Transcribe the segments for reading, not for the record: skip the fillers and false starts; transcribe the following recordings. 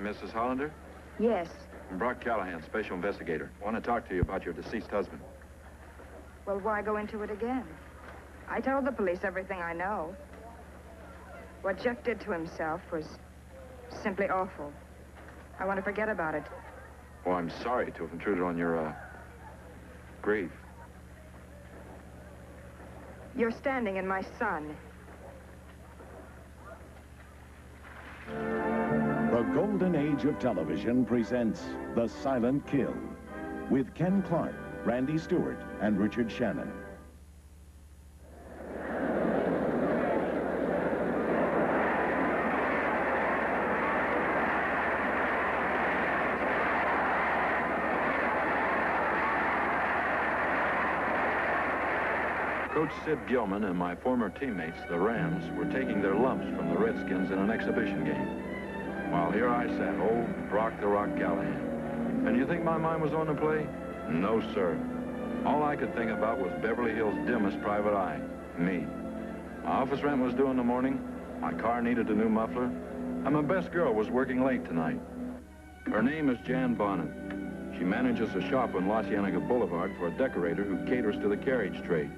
Mrs. Hollander? Yes. I'm Brock Callahan, special investigator. I want to talk to you about your deceased husband. Well, why go into it again? I told the police everything I know. What Jeff did to himself was simply awful. I want to forget about it. Well, I'm sorry to have intruded on your, grief. You're standing in my sun. The golden age of television presents The Silent Kill with Ken Clark, Randy Stewart, and Richard Shannon. Coach Sid Gilman and my former teammates, the Rams, were taking their lumps from the Redskins in an exhibition game. While here I sat, old Brock the Rock Callahan. And you think my mind was on the play? No, sir. All I could think about was Beverly Hills' dimmest private eye, me. My office rent was due in the morning, my car needed a new muffler, and my best girl was working late tonight. Her name is Jan Bonnet. She manages a shop on La Cienega Boulevard for a decorator who caters to the carriage trade.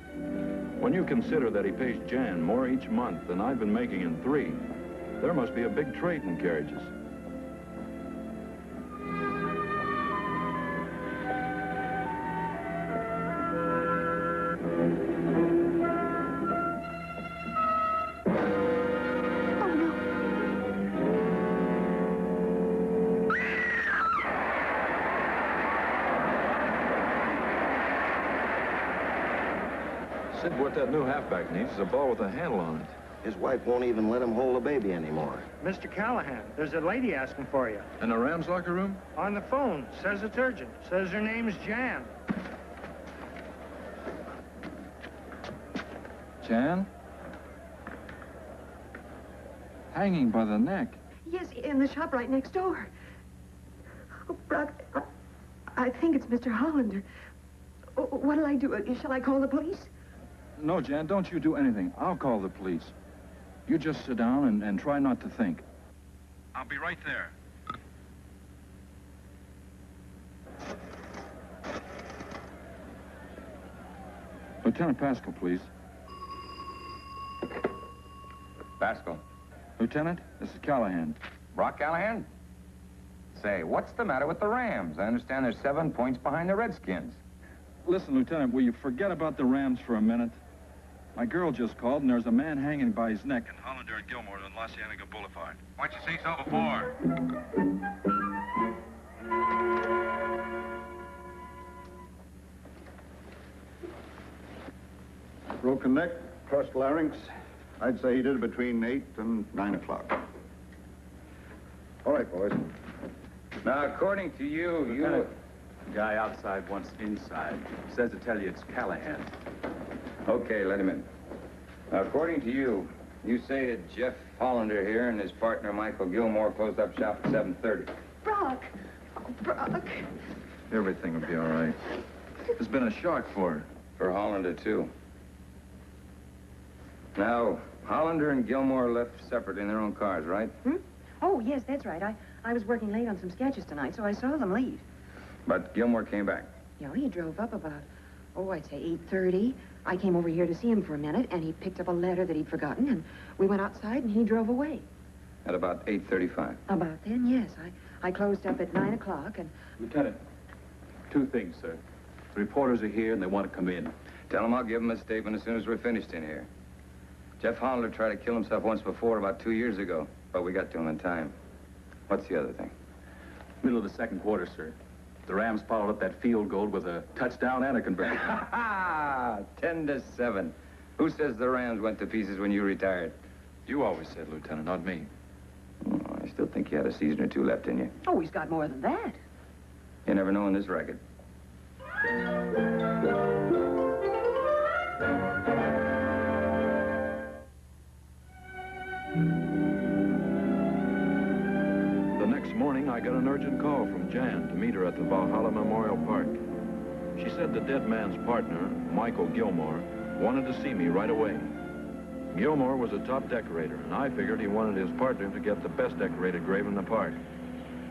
When you consider that he pays Jan more each month than I've been making in 3, there must be a big trade in carriages. Sid, what that new halfback needs is a ball with a handle on it. His wife won't even let him hold a baby anymore. Mr. Callahan, there's a lady asking for you. In the Rams locker room? On the phone. Says it's urgent. Says her name's Jan. Jan? Hanging by the neck. Yes, in the shop right next door. Oh, Brock, I think it's Mr. Hollander. What'll I do? Shall I call the police? No, Jan, don't you do anything. I'll call the police. You just sit down and try not to think. I'll be right there. Lieutenant Pascal, please. Pascal. Lieutenant, this is Callahan. Brock Callahan? Say, what's the matter with the Rams? I understand they're 7 points behind the Redskins. Listen, Lieutenant, will you forget about the Rams for a minute? My girl just called, and there's a man hanging by his neck in Hollander and Gilmore on La Cienega Boulevard. Why'd you say so before? Broken neck, crushed larynx. I'd say he did it between 8 and 9 o'clock. All right, boys. Now, according to you, The guy outside wants inside. Says to tell you it's Callahan. Okay, let him in. Now, according to you, you say that Jeff Hollander here and his partner, Michael Gilmore, closed up shop at 7:30. Brock! Oh, Brock. Everything will be all right. It's been a shock for her. For Hollander, too. Now, Hollander and Gilmore left separate in their own cars, right? Oh, yes, that's right. I was working late on some sketches tonight, so I saw them leave. But Gilmore came back. You know, he drove up about, I'd say 8:30. I came over here to see him for a minute, and he picked up a letter that he'd forgotten, and we went outside, and he drove away. At about 8:35. About then, yes. I closed up at 9 o'clock, and... Lieutenant, 2 things, sir. The reporters are here, and they want to come in. Tell them I'll give them a statement as soon as we're finished in here. Jeff Hollander tried to kill himself once before, about 2 years ago, but we got to him in time. What's the other thing? Middle of the second quarter, sir. The Rams followed up that field goal with a touchdown and a conversion. Ha! 10-7. Who says the Rams went to pieces when you retired? You always said, Lieutenant, not me. Oh, I still think you had a season or 2 left in you. Oh, he's got more than that. You never know in this racket. Morning, I got an urgent call from Jan to meet her at the Valhalla Memorial Park. She said the dead man's partner, Michael Gilmore, wanted to see me right away. Gilmore was a top decorator, and I figured he wanted his partner to get the best decorated grave in the park.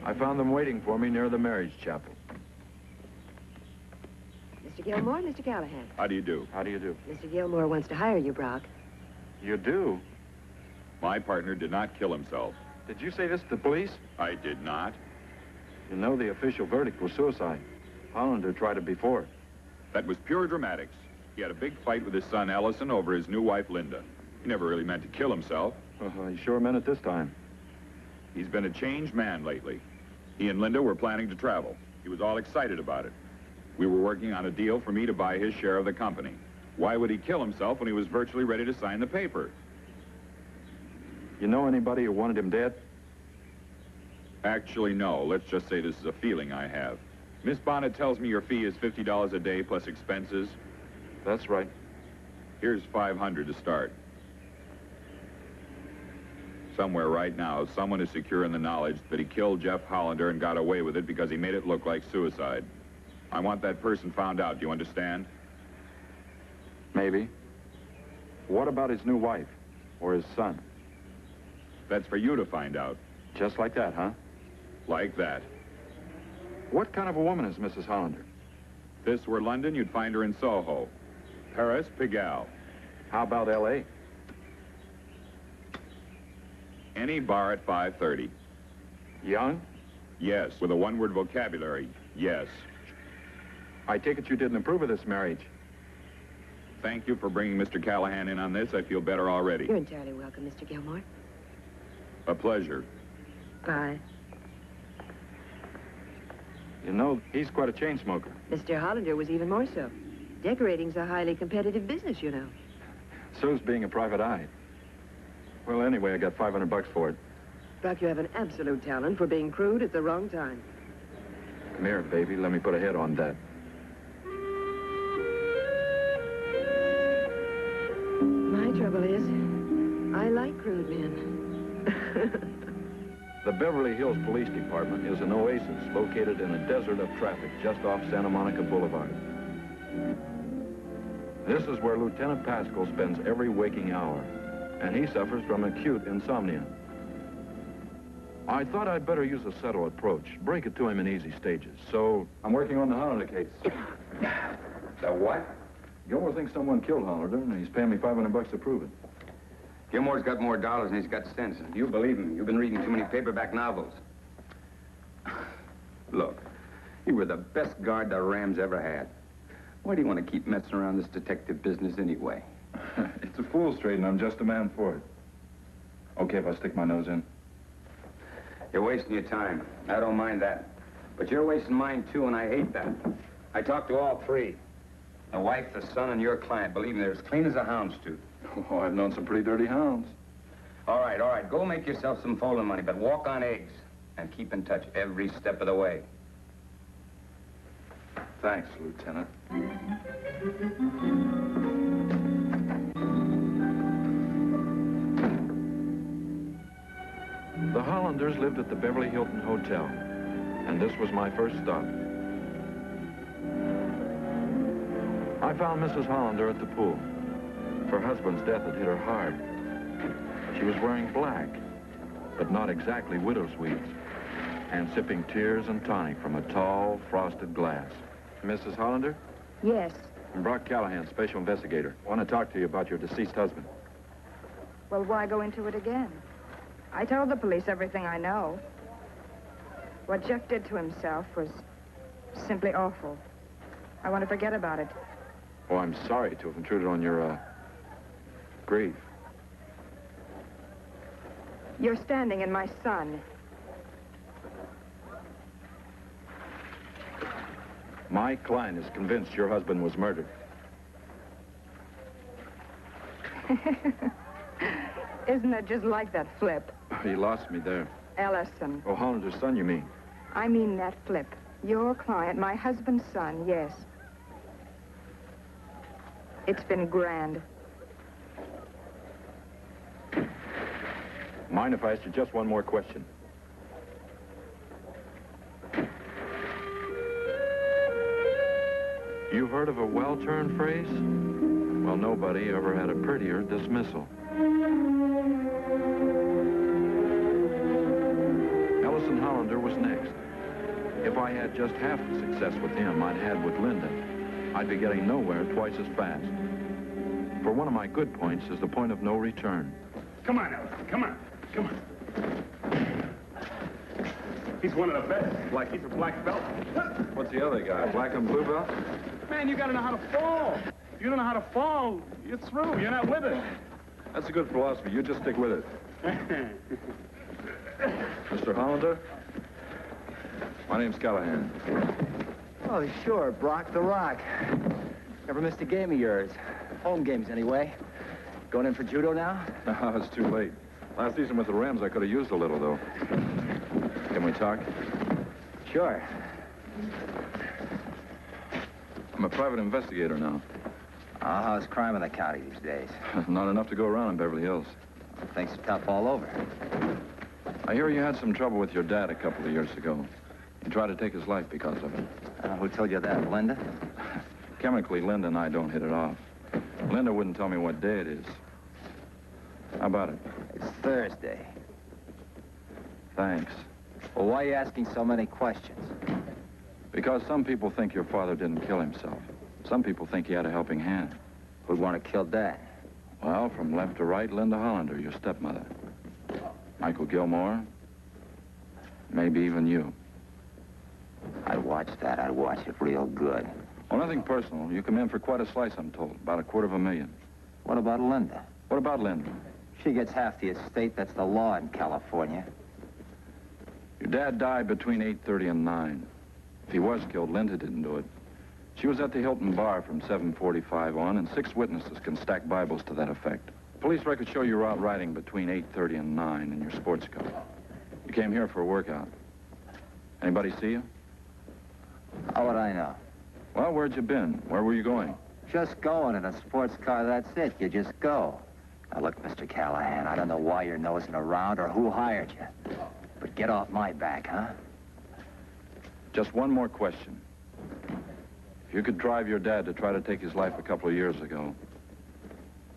I found them waiting for me near the marriage chapel. Mr. Gilmore, Mr. Callahan. How do you do? How do you do? Mr. Gilmore wants to hire you, Brock. You do? My partner did not kill himself. Did you say this to the police? I did not. You know the official verdict was suicide. Hollander tried it before. That was pure dramatics. He had a big fight with his son, Ellison, over his new wife, Linda. He never really meant to kill himself. He sure meant it this time. He's been a changed man lately. He and Linda were planning to travel. He was all excited about it. We were working on a deal for me to buy his share of the company. Why would he kill himself when he was virtually ready to sign the paper? You know anybody who wanted him dead? Actually, no. Let's just say this is a feeling I have. Miss Bonnet tells me your fee is $50 a day plus expenses. That's right. Here's $500 to start. Somewhere right now, someone is secure in the knowledge that he killed Jeff Hollander and got away with it because he made it look like suicide. I want that person found out. Do you understand? Maybe. What about his new wife or his son? That's for you to find out. Just like that, huh? Like that. What kind of a woman is Mrs. Hollander? If this were London, you'd find her in Soho. Paris, Pigalle. How about L.A.? Any bar at 5:30. Young? Yes, with a one-word vocabulary. Yes. I take it you didn't approve of this marriage. Thank you for bringing Mr. Callahan in on this. I feel better already. You're entirely welcome, Mr. Gilmore. A pleasure. Bye. You know, he's quite a chain smoker. Mr. Hollander was even more so. Decorating's a highly competitive business, you know. So's being a private eye. Well, anyway, I got $500 for it. Brock, you have an absolute talent for being crude at the wrong time. Come here, baby. Let me put a head on that. My trouble is, I like crude men. The Beverly Hills Police Department is an oasis located in a desert of traffic just off Santa Monica Boulevard. This is where Lieutenant Pascal spends every waking hour, and he suffers from acute insomnia. I thought I'd better use a subtle approach, break it to him in easy stages. So I'm working on the Hollander case. The what? Gilmore thinks someone killed Hollander, and he's paying me $500 to prove it. Gilmore's got more dollars than he's got sense. You believe him. You've been reading too many paperback novels. Look, you were the best guard the Rams ever had. Why do you want to keep messing around this detective business anyway? It's a fool's trade, and I'm just a man for it. Okay if I stick my nose in? You're wasting your time. I don't mind that. But you're wasting mine, too, and I hate that. I talked to all three. The wife, the son, and your client. Believe me, they're as clean as a hound's tooth. Oh, I've known some pretty dirty hounds. All right. Go make yourself some folding money, but walk on eggs. And keep in touch every step of the way. Thanks, Lieutenant. The Hollanders lived at the Beverly Hilton Hotel, and this was my first stop. I found Mrs. Hollander at the pool. Her husband's death had hit her hard. She was wearing black, but not exactly widow's weeds, and sipping tears and tonic from a tall, frosted glass. Mrs. Hollander? Yes. I'm Brock Callahan, special investigator. I want to talk to you about your deceased husband. Well, why go into it again? I told the police everything I know. What Jeff did to himself was simply awful. I want to forget about it. Oh, I'm sorry to have intruded on your, grief. You're standing in my sun. My client is convinced your husband was murdered. Isn't it just like that flip? You lost me there. Ellison. Oh, Hollander's son, you mean? I mean that flip. Your client, my husband's son, yes. It's been grand. Mind if I ask you just one more question? You heard of a well-turned phrase? Well, nobody ever had a prettier dismissal. Ellison Hollander was next. If I had just half the success with him I'd had with Linda, I'd be getting nowhere twice as fast. For one of my good points is the point of no return. Come on, Ellison. Come on. Come on. He's one of the best. Like he's a black belt. What's the other guy, black and blue belt? Man, you gotta know how to fall. If you don't know how to fall, you're through. You're not with it. That's a good philosophy. You just stick with it. Mr. Hollander? My name's Callahan. Oh, sure, Brock the Rock. Never missed a game of yours. Home games, anyway. Going in for judo now? No, it's too late. Last season with the Rams, I could have used a little, though. Can we talk? Sure. I'm a private investigator now. How's crime in the county these days? Not enough to go around in Beverly Hills. Things are tough all over. I hear you had some trouble with your dad a couple of years ago. You tried to take his life because of it. Who told you that, Linda? Chemically, Linda and I don't hit it off. Linda wouldn't tell me what day it is. How about it? It's Thursday. Thanks. Well, why are you asking so many questions? Because some people think your father didn't kill himself. Some people think he had a helping hand. Who'd want to kill Dad? Well, from left to right, Linda Hollander, your stepmother. Michael Gilmore. Maybe even you. I'd watch that. I'd watch it real good. Well, nothing personal. You come in for quite a slice, I'm told. About $250,000. What about Linda? What about Linda? She gets half the estate. That's the law in California. Your dad died between 8:30 and 9. If he was killed, Linda didn't do it. She was at the Hilton Bar from 7:45 on, and 6 witnesses can stack Bibles to that effect. Police records show you were out riding between 8:30 and 9 in your sports car. You came here for a workout. Anybody see you? How would I know? Well, where'd you been? Where were you going? Just going in a sports car, that's it. You just go. Now, look, Mr. Callahan, I don't know why you're nosing around or who hired you. But get off my back, huh? Just one more question. If you could drive your dad to try to take his life a couple of years ago,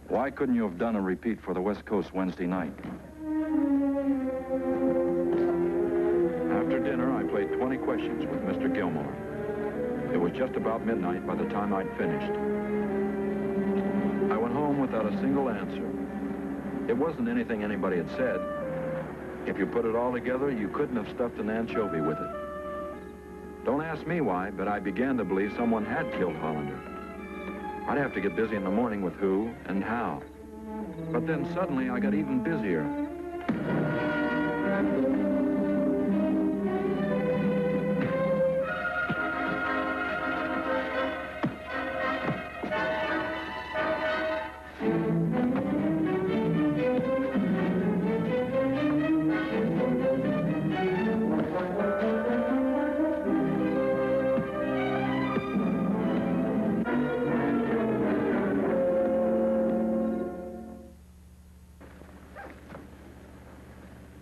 why couldn't you have done a repeat for the West Coast Wednesday night? After dinner, I played 20 questions with Mr. Gilmore. It was just about midnight by the time I'd finished. I went home without a single answer. It wasn't anything anybody had said. If you put it all together, you couldn't have stuffed an anchovy with it. Don't ask me why, but I began to believe someone had killed Hollander. I'd have to get busy in the morning with who and how. But then suddenly I got even busier.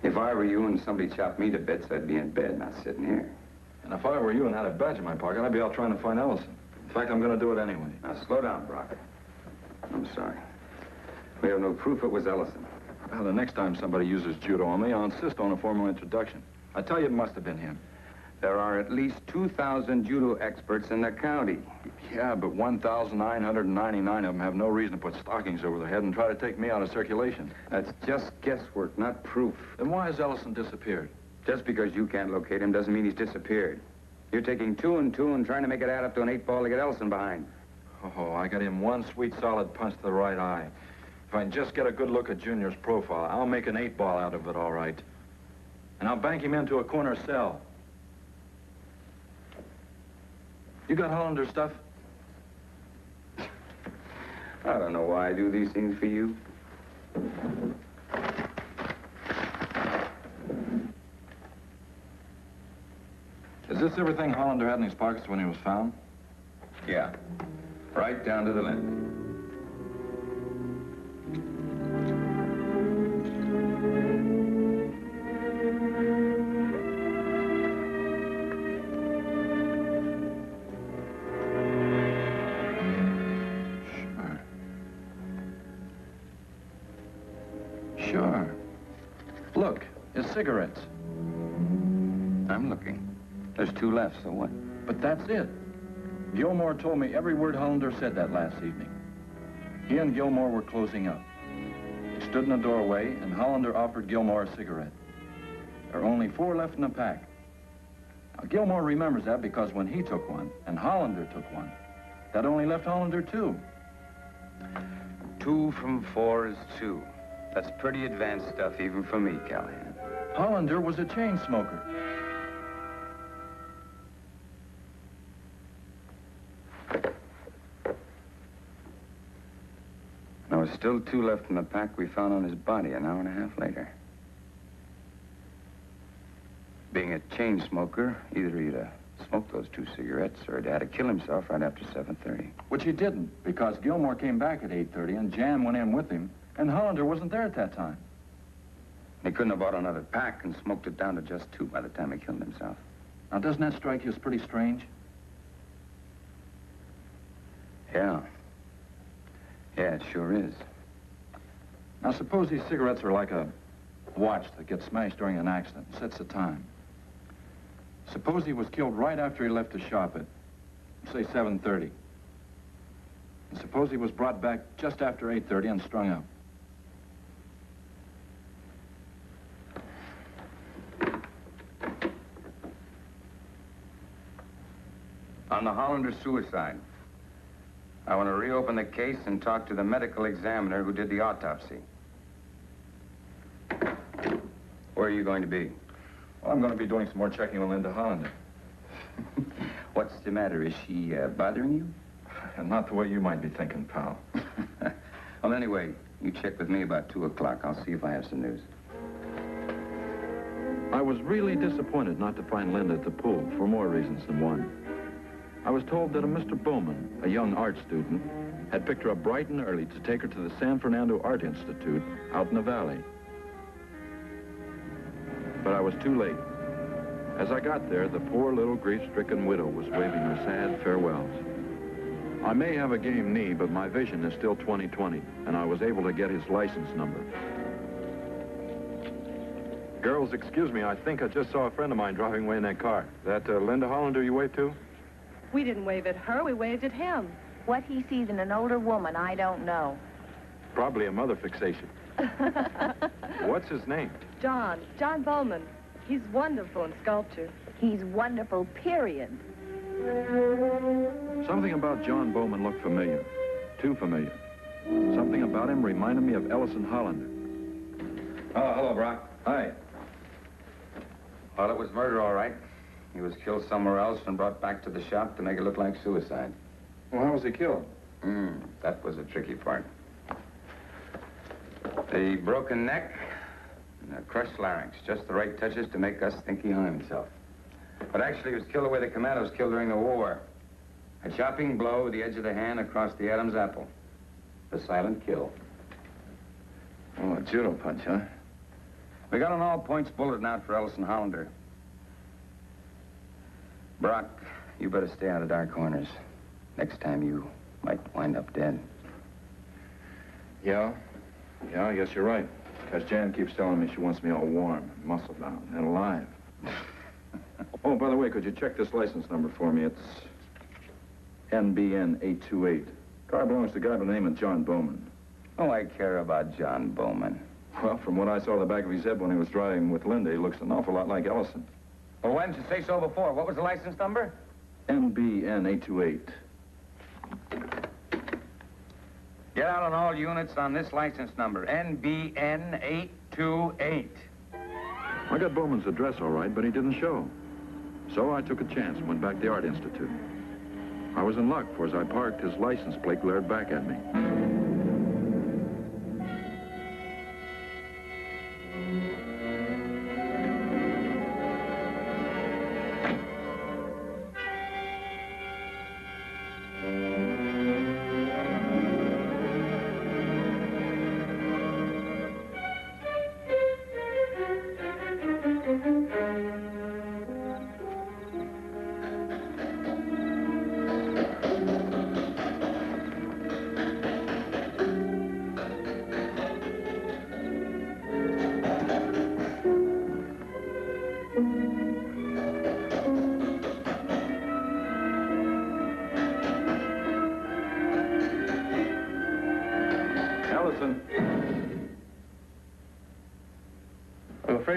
If I were you and somebody chopped me to bits, I'd be in bed, not sitting here. And if I were you and had a badge in my pocket, I'd be out trying to find Ellison. In fact, I'm going to do it anyway. Now, slow down, Brock. I'm sorry. We have no proof it was Ellison. Well, the next time somebody uses judo on me, I'll insist on a formal introduction. I tell you, it must have been him. There are at least 2,000 judo experts in the county. Yeah, but 1,999 of them have no reason to put stockings over their head and try to take me out of circulation. That's just guesswork, not proof. Then why has Ellison disappeared? Just because you can't locate him doesn't mean he's disappeared. You're taking 2 and 2 and trying to make it add up to an 8-ball to get Ellison behind. Oh, I got him one sweet solid punch to the right eye. If I can just get a good look at Junior's profile, I'll make an 8-ball out of it, all right. And I'll bank him into a corner cell. You got Hollander's stuff? I don't know why I do these things for you. Is this everything Hollander had in his pockets when he was found? Yeah. Right down to the limit. Sure. Look, his cigarettes. I'm looking. There's 2 left, so what? But that's it. Gilmore told me every word Hollander said that last evening. He and Gilmore were closing up. They stood in the doorway, and Hollander offered Gilmore a cigarette. There are only 4 left in the pack. Now, Gilmore remembers that because when he took one, and Hollander took one, that only left Hollander 2. 2 from 4 is 2. That's pretty advanced stuff, even for me, Callahan. Hollander was a chain smoker. There was still 2 left in the pack we found on his body an hour and a half later. Being a chain smoker, either he'd smoked those 2 cigarettes or he'd had to kill himself right after 7:30. Which he didn't, because Gilmore came back at 8:30 and Jan went in with him, and Hollander wasn't there at that time. He couldn't have bought another pack and smoked it down to just 2 by the time he killed himself. Now, doesn't that strike you as pretty strange? Yeah. Yeah, it sure is. Now, suppose these cigarettes are like a watch that gets smashed during an accident and sets the time. Suppose he was killed right after he left the shop at, say, 7:30. And suppose he was brought back just after 8:30 and strung up. On the Hollander suicide, I want to reopen the case and talk to the medical examiner who did the autopsy. Where are you going to be? Well, I'm going to be doing some more checking on Linda Hollander. What's the matter? Is she bothering you? And not the way you might be thinking, pal. Well, anyway, you check with me about 2 o'clock. I'll see if I have some news. I was really disappointed not to find Linda at the pool for more reasons than one. I was told that a Mr. Bowman, a young art student, had picked her up bright and early to take her to the San Fernando Art Institute out in the valley. But I was too late. As I got there, the poor little grief-stricken widow was waving her sad farewells. I may have a game knee, but my vision is still 20/20, and I was able to get his license number. Girls, excuse me, I think I just saw a friend of mine driving away in that car. That Linda Hollander you waved to? We didn't wave at her, we waved at him. What he sees in an older woman, I don't know. Probably a mother fixation. What's his name? John Bowman. He's wonderful in sculpture. He's wonderful, period. Something about John Bowman looked familiar. Too familiar. Something about him reminded me of Ellison Hollander. Oh, hello, Brock. Hi. Well, it was murder, all right. He was killed somewhere else and brought back to the shop to make it look like suicide. Well, how was he killed? That was the tricky part. A broken neck and a crushed larynx. Just the right touches to make us think he hung himself. But actually, he was killed the way the commandos killed during the war. A chopping blow with the edge of the hand across the Adam's apple. The silent kill. Oh, a judo punch, huh? We got an all-points bulletin out for Ellison Hollander. Brock, you better stay out of dark corners. Next time you might wind up dead. Yeah, I guess you're right. Because Jan keeps telling me she wants me all warm, muscle-bound, and alive. Oh, by the way, could you check this license number for me? It's NBN 828. Car belongs to a guy by the name of John Bowman. Oh, I care about John Bowman. Well, from what I saw the back of his head when he was driving with Linda, he looks an awful lot like Ellison. Well, why didn't you say so before? What was the license number? NBN 828. Get out on all units on this license number, NBN 828. I got Bowman's address all right, but he didn't show. So I took a chance and went back to the Art Institute. I was in luck, for as I parked, his license plate glared back at me.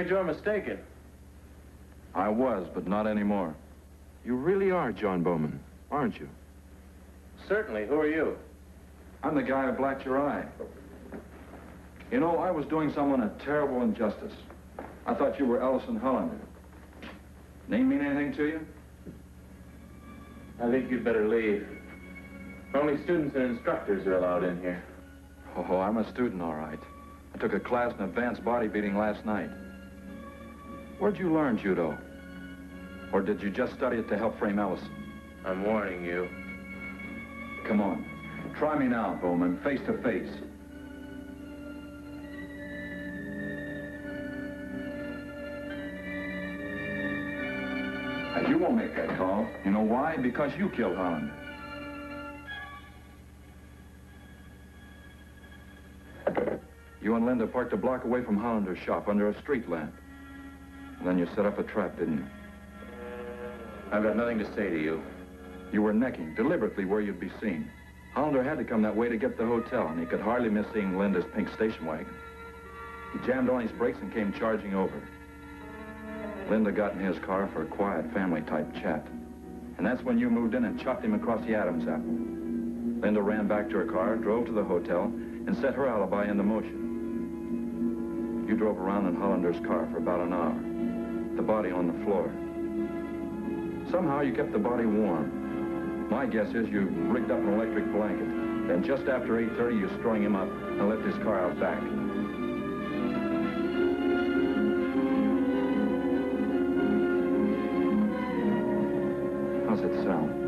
afraid you're mistaken. I was, but not anymore. You really are John Bowman, aren't you? Certainly. Who are you? I'm the guy who blacked your eye. You know, I was doing someone a terrible injustice. I thought you were Ellison Hollander. Name mean anything to you? I think you'd better leave. Only students and instructors are allowed in here. Oh, I'm a student, all right. I took a class in advanced bodybuilding last night. Where'd you learn judo? Or did you just study it to help frame Ellison? I'm warning you. Come on. Try me now, Bowman, face to face. You won't make that call. You know why? Because you killed Hollander. You and Linda parked a block away from Hollander's shop under a street lamp. And then you set up a trap, didn't you? I've got nothing to say to you. You were necking deliberately where you'd be seen. Hollander had to come that way to get to the hotel, and he could hardly miss seeing Linda's pink station wagon. He jammed on his brakes and came charging over. Linda got in his car for a quiet family-type chat. And that's when you moved in and chopped him across the Adam's apple. Linda ran back to her car, drove to the hotel, and set her alibi into motion. You drove around in Hollander's car for about an hour, the body on the floor. Somehow you kept the body warm. My guess is you rigged up an electric blanket. Then just after 8:30, you strung him up and left his car out back. How's it sound?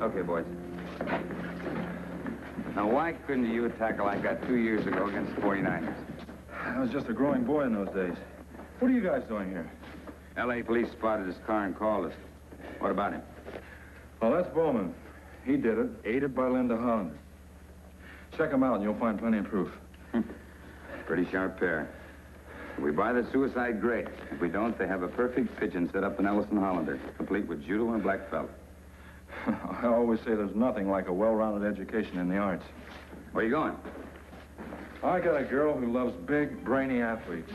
Okay, boys. Now, why couldn't you tackle I got 2 years ago against the 49ers? I was just a growing boy in those days. What are you guys doing here? L.A. police spotted his car and called us. What about him? Well, that's Bowman. He did it, aided by Linda Hollander. Check him out and you'll find plenty of proof. Pretty sharp pair. If we buy the suicide, great. If we don't, they have a perfect pigeon set up in Ellison Hollander, complete with judo and black belt. I always say there's nothing like a well-rounded education in the arts. Where you going? I got a girl who loves big, brainy athletes.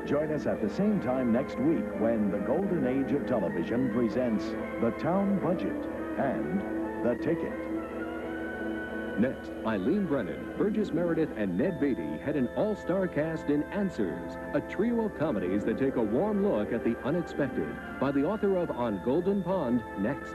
Join us at the same time next week when the Golden Age of Television presents The Town Budget and The Ticket. Next, Eileen Brennan, Burgess Meredith, and Ned Beatty head an all-star cast in Answers, a trio of comedies that take a warm look at the unexpected, by the author of On Golden Pond, next.